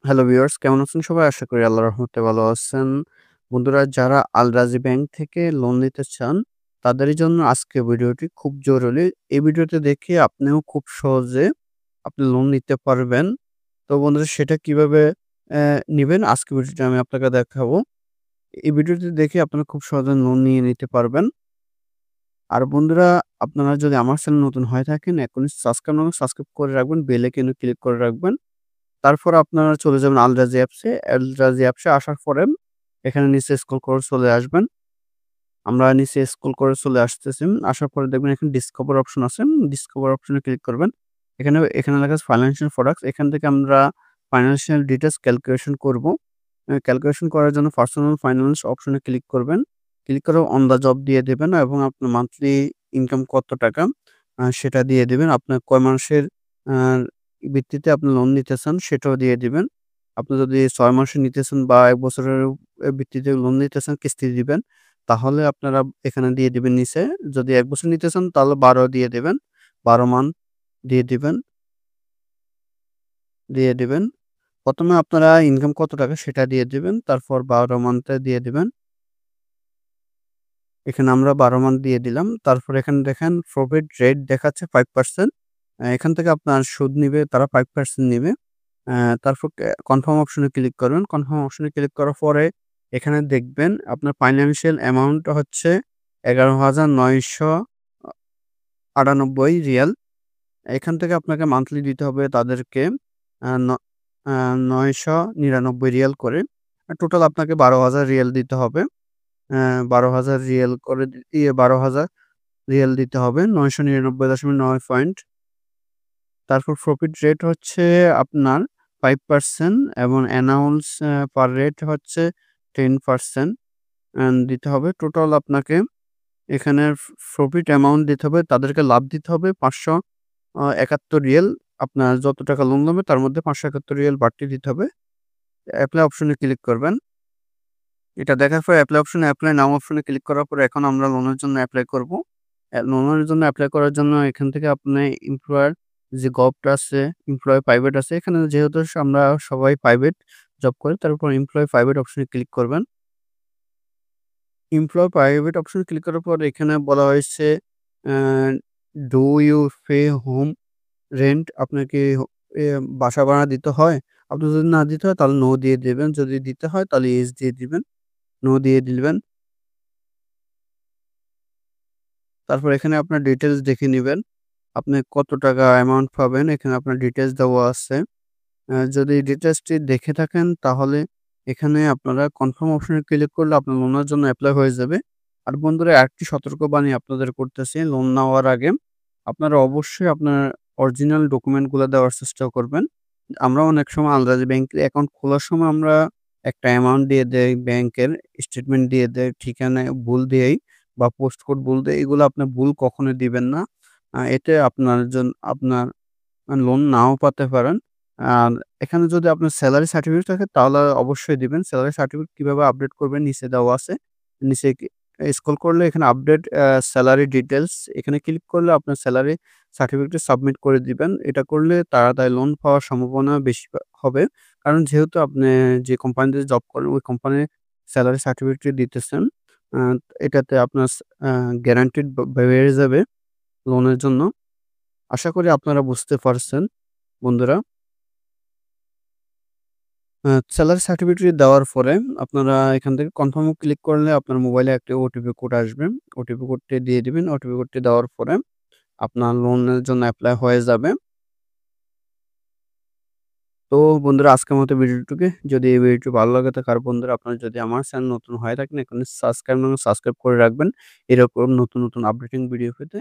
Hello viewers, কেমন আছেন সবাই? আশা করি আল্লাহর রহমতে ভালো আছেন। বন্ধুরা, যারা আল রাজি ব্যাংক থেকে লোন নিতে চান, তাদেরই জন্য আজকের ভিডিওটি খুব জরুরি। এই ভিডিওতে দেখে আপনিও খুব সহজে আপনি লোন নিতে পারবেন। তো বন্ধুরা, সেটা কিভাবে অ্যা নিবেন আজকের ভিডিওতে আমি আপনাকে দেখাবো। এই ভিডিওটি দেখে আপনারা খুব সহজে লোন নিয়ে নিতে পারবেন। আর বন্ধুরা, আপনারা যদি আমার চ্যানেল নতুন হয়ে থাকেন, এখনই সাবস্ক্রাইব করে রাখবেন, বেল আইকনে ক্লিক করে রাখবেন। তারপর আপনারা চলে যাবেন আল-রাজি অ্যাপসে। আল-রাজি অ্যাপসে আসার পরে এখানে নিচে স্ক্রল করে চলে আসবেন। আমরা নিচে স্ক্রল করে চলে আসতেছি। আসার পরে দেখবেন এখানে ডিসকভার অপশন আছে। ডিসকভার অপশনে ক্লিক করবেন। এখানে লেখা আছে ফাইন্যান্সিয়াল প্রোডাক্টস। এখান থেকে আমরা ফাইন্যান্সিয়াল ডিটেইলস ক্যালকুলেশন করব। ক্যালকুলেশন করার জন্য পার্সোনাল ফাইন্যান্স অপশনে ক্লিক করবেন। ক্লিক করে অন দ্য জব দিয়ে দিবেন এবং আপনার মান্থলি ইনকাম কত টাকা সেটা দিয়ে দিবেন। আপনার কয় মাসের আ ভিত্তিতে আপনি লোন নিতে চান সেটাও দিয়ে দিবেন। আপনি যদি ৬ মাসের নিতে চান বা ১ বছরের ভিত্তিতে লোন নিতে চান, কিস্তি দিবেন, তাহলে আপনারা এখানে দিয়ে দিবেন নিচে। যদি ১ বছর নিতে চান তাহলে ১২ দিয়ে দিবেন। ১২ মান্থ দিয়ে দিবেন, দিয়ে দিবেন। ১ম এ আপনারা ইনকাম কত টাকা সেটা দিয়ে দিবেন। তারপর ১২ মান্থে দিয়ে দিবেন। এখানে আমরা ১২ মান্থ দিয়ে দিলাম। তারপর এখানে দেখেন প্রফিট রেট দেখাচ্ছে 5%। এখান থেকে আপনার সুদ নিবে তারা 5% নিবে। তারপর কনফার্ম অপশনে ক্লিক করবেন। কনফার্ম অপশনে ক্লিক করার পরে এখানে দেখবেন আপনার ফাইন্যান্সিয়াল অ্যামাউন্ট হচ্ছে ৳১১,৯৯৮ এখান থেকে আপনাকে মান্থলি দিতে হবে তাদেরকে আ ন আ ৳৯৯৯ করে। টোটাল আপনাকে ৳১২,০০০ দিতে হবে। ১২,০০০ রিয়াল করে ৳১২,০০০ দিতে হবে। ৯৯৯.৯ পয়েন্ট। তারপর প্রফিট রেট হচ্ছে আপনার 5% এবং অ্যানাউন্স পার রেট হচ্ছে 10% দিতে হবে। টোটাল আপনাকে এখানে প্রফিট অ্যামাউন্ট দিতে হবে। তাদেরকে লাভ দিতে হবে ৳৫৭১ আপনার যত টাকা লোন নেবে তার মধ্যে ৳৫৭১ বাড়তি দিতে হবে। এপ্লাই অপশনে ক্লিক করবেন। এটা দেখার পরে এপ্লাই নাও অপশনে ক্লিক করার পরে এখন আমরা লোনের জন্য এপ্লাই করব। লোনের জন্য এপ্লাই করার জন্য এখান থেকে আপনি এমপ্লয়ার যে গভটা আছে, এমপ্লয়ি প্রাইভেট আছে। এখানে যেহেতু আমরা সবাই প্রাইভেট জব করি, তার উপর এমপ্লয়ি প্রাইভেট অপশনে ক্লিক করবেন। এমপ্লয়ি প্রাইভেট অপশনে ক্লিক করার পর এখানে বলা হয়েছে uh do you pay home rent? আপনাকে এ বাসা ভাড়া দিতে হয়? আপনার যদি না দিতে হয় তাহলে নো দিয়ে দিবেন। যদি দিতে হয় তাহলে ইয়েস দিয়ে দিবেন। নো দিয়ে দিবেন। তারপর এখানে আপনার ডিটেইলস দেখে নিবেন। আপনি কত টাকা অ্যামাউন্ট পাবেন এখানে আপনার ডিটেইলস দেওয়া আছে। যদি ডিটেইলসটি দেখে থাকেন তাহলে এখানে আপনারা কনফার্ম অপশনে ক্লিক করলে আপনার লোনের জন্য এপ্লাই হয়ে যাবে। আর বন্ধুরা, আরেকটি সতর্কবাণী আপনাদের করতেছি, লোন নেওয়ার আগে আপনারা অবশ্যই আপনার অরিজিনাল ডকুমেন্টগুলা দেওয়ার চেষ্টা করবেন। আমরা অনেক সময় আলরাজি ব্যাংকে অ্যাকাউন্ট খোলার সময় আমরা একটা অ্যামাউন্ট দিয়ে দেই ব্যাংকের, স্টেটমেন্ট দিয়ে দেই, ঠিকানা ভুল দেই বা পোস্ট কোড ভুল দেই। এগুলো আপনি ভুল কখনোই দিবেন না। এতে আপনার লোন নাও পাতে পারেন। আর এখানে যদি আপনার সেলারি সার্টিফিকেট থাকে তাহলে অবশ্যই দিবেন। সেলারি সার্টিফিকেট কিভাবে আপডেট করবেন নিচে দেওয়া আছে। নিচে স্ক্রল করলে এখানে আপডেট সেলারি ডিটেইলস এখানে ক্লিক করলে আপনার সেলারি সার্টিফিকেটটা সাবমিট করে দিবেন। এটা করলে তাড়াতাড়ি লোন পাওয়ার সম্ভাবনা বেশি হবে। কারণ যেহেতু আপনি যে কোম্পানিতে জব করেন ওই কোম্পানির সেলারি সার্টিফিকেট দিতেছেন। আ এটাতে আপনার আ গ্যারান্টিড বেড়ে যাবে লোনের জন্য। আশা করি আপনারা বুঝতে পারছেন বন্ধুরা। সেলারি সার্টিফিকেট দেওয়ার পরে আপনারা এখান থেকে কনফার্ম এ ক্লিক করলে আপনার মোবাইলে একটা ওটিপি কোড আসবে। ওটিপি কোডটি দিয়ে দিবেন। ওটিপি কোডটি দেওয়ার পরে আপনার লোনের জন্য এপ্লাই হয়ে যাবে। তো বন্ধুরা, আজকের মতো ভিডিওটুকু। যদি এই ভিডিওটি ভালো লাগে থাকে আর বন্ধুরা আপনারা যদি আমার চ্যানেল নতুন হয়ে থাকেন এখনই সাবস্ক্রাইব করে রাখবেন। এরকম নতুন আপডেটিং ভিডিও পেতে।